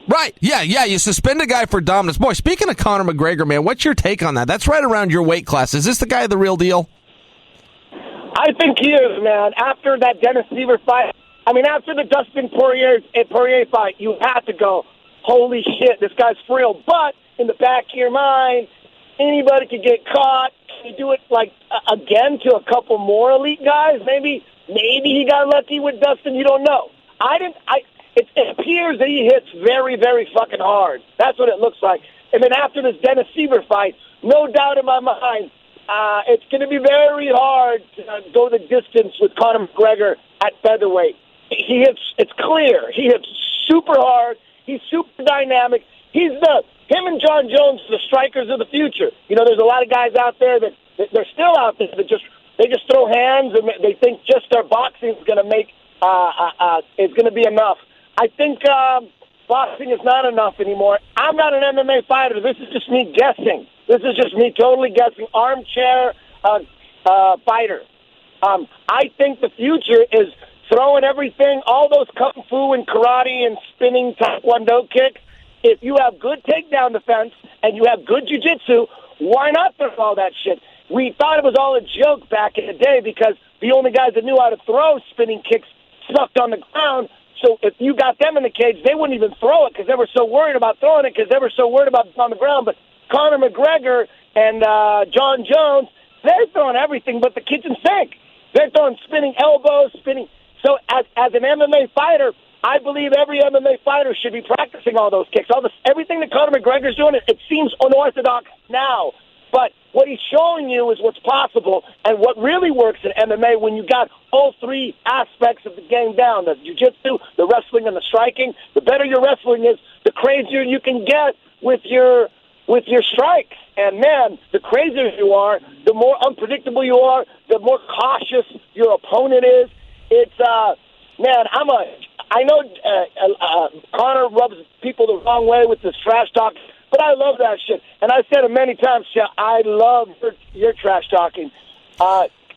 Right. Yeah. You suspend a guy for dominance. Boy, speaking of Conor McGregor, man, what's your take on that? That's right around your weight class. Is this the guy the real deal? I think he is, man. After that Dennis Siver fight, after the Dustin Poirier fight, you had to go, holy shit, this guy's for real. But in the back of your mind, anybody could get caught. Can you do it, again to a couple more elite guys? Maybe he got lucky with Dustin. You don't know. It appears that he hits very, very fucking hard. That's what it looks like. And then after this Dennis Siver fight, no doubt in my mind, it's going to be very hard to go the distance with Conor McGregor at featherweight. It's clear. He hits super hard. He's super dynamic. Him and John Jones are the strikers of the future. There's a lot of guys out there that they're still out there that they just throw hands and they think just their boxing is going to is going to be enough. I think boxing is not enough anymore. I'm not an MMA fighter. This is just me guessing. This is just me totally guessing. Armchair fighter. I think the future is throwing everything, all those kung fu and karate and spinning taekwondo kicks. If you have good takedown defense and you have good jiu-jitsu, why not throw all that shit? We thought it was all a joke back in the day because the only guys that knew how to throw spinning kicks sucked on the ground. So if you got them in the cage, they wouldn't even throw it because they were so worried about throwing it because they were so worried about it on the ground. But Conor McGregor and John Jones, they're throwing everything but the kitchen sink. They're throwing spinning elbows, spinning. So as an MMA fighter, I believe every MMA fighter should be practicing all those kicks. Everything that Conor McGregor's doing, it seems unorthodox now. But what he's showing you is what's possible and what really works in MMA when you got all three aspects of the game down, the jiu-jitsu, the wrestling, and the striking. The better your wrestling is, the crazier you can get with your strikes. And, man, the crazier you are, the more unpredictable you are, the more cautious your opponent is. It's, man, I know Conor rubs people the wrong way with this trash talk, but I love that shit. And I've said it many times, Chael, I love your trash talking.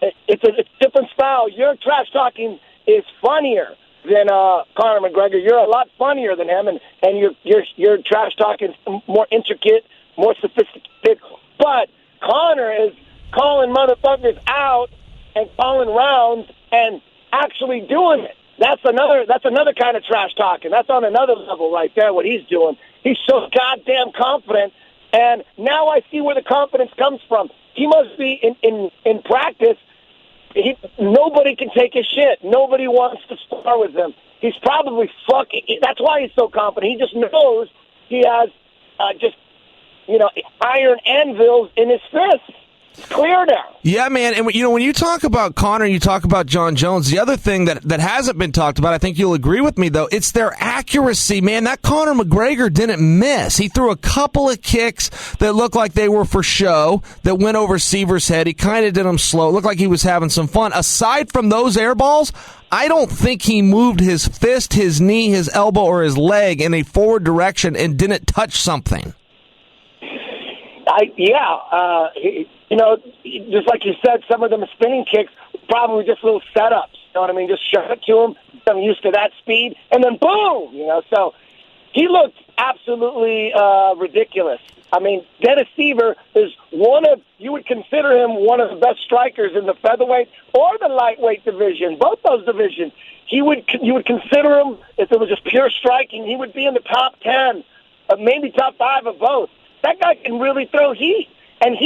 It's a different style. Your trash talking is funnier than Conor McGregor. You're a lot funnier than him, and your trash talking is more intricate, more sophisticated. But Conor is calling motherfuckers out and calling rounds and actually doing it. That's another kind of trash talking. That's on another level right there, what he's doing. He's so goddamn confident, and now I see where the confidence comes from. He must be in practice. Nobody can take his shit. Nobody wants to spar with him. He's probably fucking. That's why he's so confident. He just knows he has iron anvils in his fists. It's clear now. Yeah, man. And, when you talk about Conor, you talk about John Jones, the other thing that hasn't been talked about, I think you'll agree with me, though, it's their accuracy, man. That Conor McGregor didn't miss. He threw a couple of kicks that looked like they were for show, that went over Seaver's head. He kind of did them slow. It looked like he was having some fun. Aside from those air balls, I don't think he moved his fist, his knee, his elbow, or his leg in a forward direction and didn't touch something. Just like you said, some of them spinning kicks, probably just little setups. You know what I mean? Just shove it to him, get him used to that speed, and then boom! So he looked absolutely ridiculous. I mean, Dennis Siver is you would consider him one of the best strikers in the featherweight or the lightweight division, both those divisions. You would consider him, if it was just pure striking, he would be in the top 10, maybe top 5 of both. That guy can really throw heat. And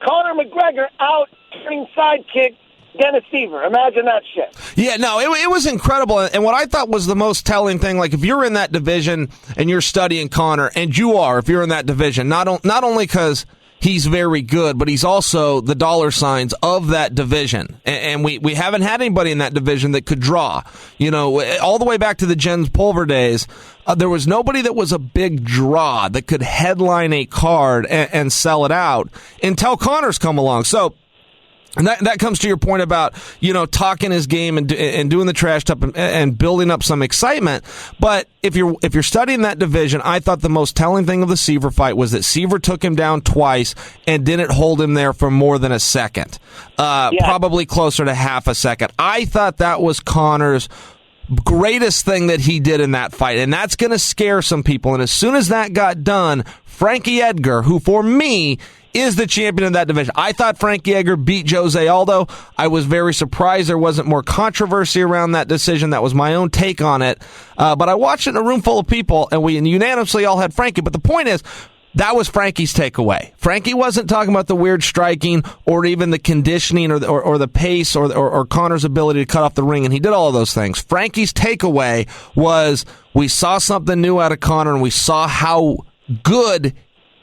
Conor McGregor out turning sidekick Dennis Siver. Imagine that shit. Yeah, no, it was incredible. And what I thought was the most telling thing, like if you're in that division and you're studying Conor, and you are, if you're in that division, not only because he's very good, but he's also the dollar signs of that division. And we haven't had anybody in that division that could draw. All the way back to the Jens Pulver days, there was nobody that was a big draw that could headline a card and sell it out until Conor's come along. So and that comes to your point about, talking his game and doing the trash talk and building up some excitement. But if you're studying that division, I thought the most telling thing of the Siver fight was that Siver took him down twice and didn't hold him there for more than a second, probably closer to half a second. I thought that was Conor's greatest thing that he did in that fight, and that's going to scare some people. And as soon as that got done, Frankie Edgar, who for me is the champion of that division. I thought Frankie Edgar beat Jose Aldo. I was very surprised there wasn't more controversy around that decision. That was my own take on it. But I watched it in a room full of people, and we unanimously all had Frankie. But the point is, that was Frankie's takeaway. Frankie wasn't talking about the weird striking or even the conditioning or the pace or Conor's ability to cut off the ring, and he did all of those things. Frankie's takeaway was we saw something new out of Conor, and we saw how good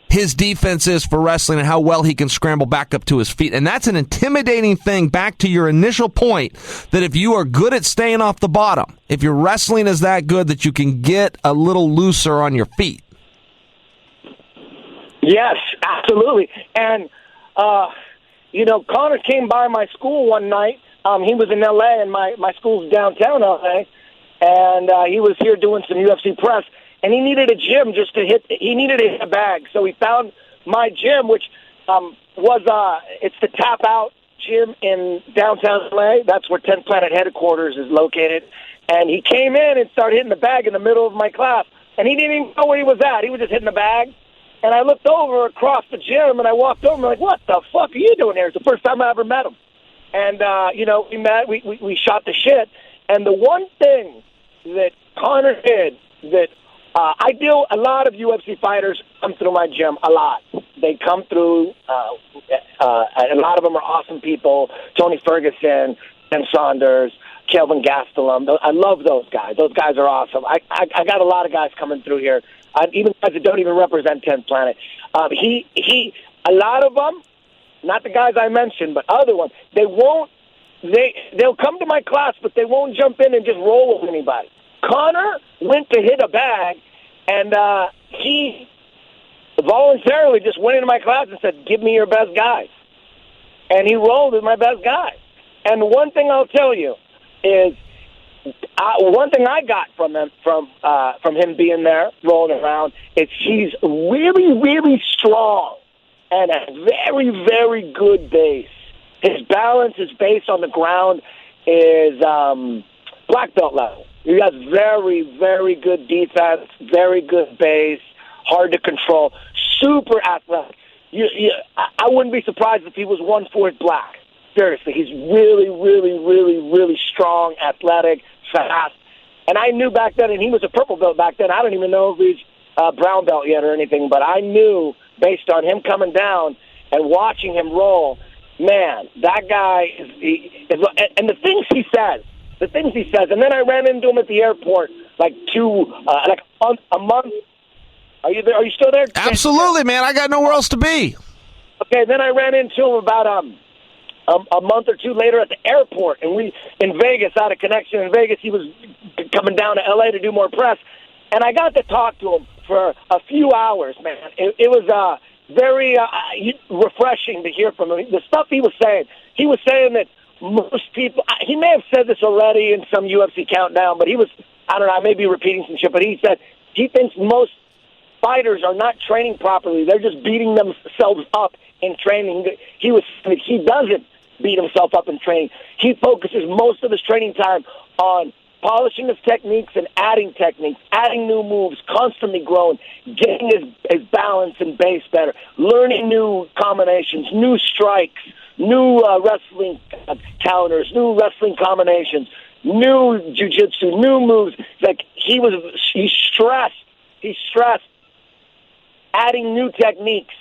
his defense is for wrestling and how well he can scramble back up to his feet. And that's an intimidating thing, back to your initial point, that if you are good at staying off the bottom, if your wrestling is that good that you can get a little looser on your feet. Yes, absolutely. And, Conor came by my school one night. He was in L.A., and my school's downtown L.A., and he was here doing some UFC press. And he needed a gym just to hit. He needed to hit a bag, so he found my gym, which it's the Tap Out gym in downtown LA. That's where 10th Planet headquarters is located. And he came in and started hitting the bag in the middle of my class, and he didn't even know where he was at. He was just hitting the bag. And I looked over across the gym, and I walked over, and I'm like, "What the fuck are you doing here?" It's the first time I ever met him. And we met. We shot the shit. And the one thing that Conor did that. A lot of UFC fighters come through my gym, a lot. They come through, and a lot of them are awesome people. Tony Ferguson, Ken Saunders, Kelvin Gastelum. I love those guys. Those guys are awesome. I got a lot of guys coming through here, even guys that don't even represent 10th Planet. A lot of them, not the guys I mentioned, but other ones, they'll come to my class, but they won't jump in and just roll with anybody. Conor went to hit a bag, and he voluntarily just went into my class and said, "Give me your best guys." And he rolled with my best guys. And one thing I'll tell you is, one thing I got from him being there, rolling around, is he's really, really strong and a very, very good base. His balance, his base on the ground is black belt level. He has very, very good defense, very good base, hard to control, super athletic. I wouldn't be surprised if he was 1/4 black. Seriously, he's really, really, really, really strong, athletic, fast. And I knew back then, and he was a purple belt back then. I don't even know if he's brown belt yet or anything, but I knew based on him coming down and watching him roll, man, that guy is and the things he says. And then I ran into him at the airport a month. Are you there? Are you still there? Absolutely, man. I got nowhere else to be. Okay, then I ran into him about a month or two later at the airport, and we in Vegas, out of connection in Vegas. He was coming down to L.A. to do more press, and I got to talk to him for a few hours, man. It was very refreshing to hear from him. The stuff he was saying that most people, he may have said this already in some UFC countdown, but he was, I don't know, I may be repeating some shit, but he said he thinks most fighters are not training properly. They're just beating themselves up in training. He doesn't beat himself up in training. He focuses most of his training time on polishing his techniques and adding techniques, adding new moves, constantly growing, getting his balance and base better, learning new combinations, new strikes, new wrestling counters, new wrestling combinations, new jiu-jitsu, new moves. Like he stressed adding new techniques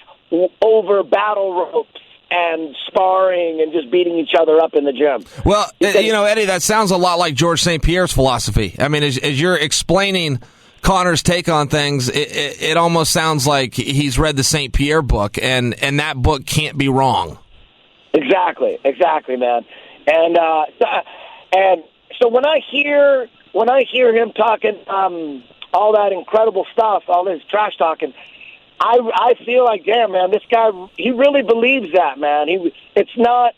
over battle ropes and sparring and just beating each other up in the gym. Well, Eddie, that sounds a lot like George St. Pierre's philosophy. I mean, as you're explaining Conor's take on things, it almost sounds like he's read the St. Pierre book, and that book can't be wrong. Exactly, man. And so when I hear him talking all that incredible stuff, all this trash talking, I feel like, damn, man, this guy, he really believes that, man. It's not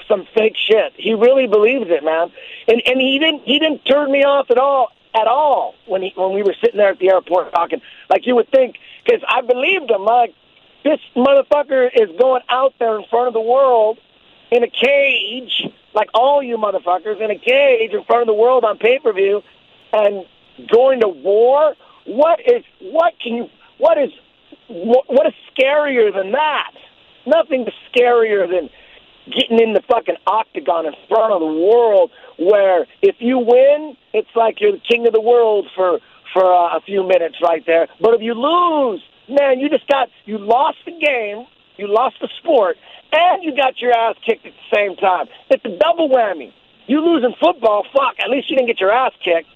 some fake shit. He really believes it, man. And he didn't turn me off at all when we were sitting there at the airport talking. Like you would think, because I believed him. Like, this motherfucker is going out there in front of the world in a cage, like all you motherfuckers, in a cage in front of the world on pay-per-view and going to war? What is scarier than that? Nothing is scarier than getting in the fucking octagon in front of the world, where if you win, it's like you're the king of the world for a few minutes right there. But if you lose, man, you lost the game, you lost the sport, and you got your ass kicked at the same time. It's a double whammy. You lose in football, fuck, at least you didn't get your ass kicked.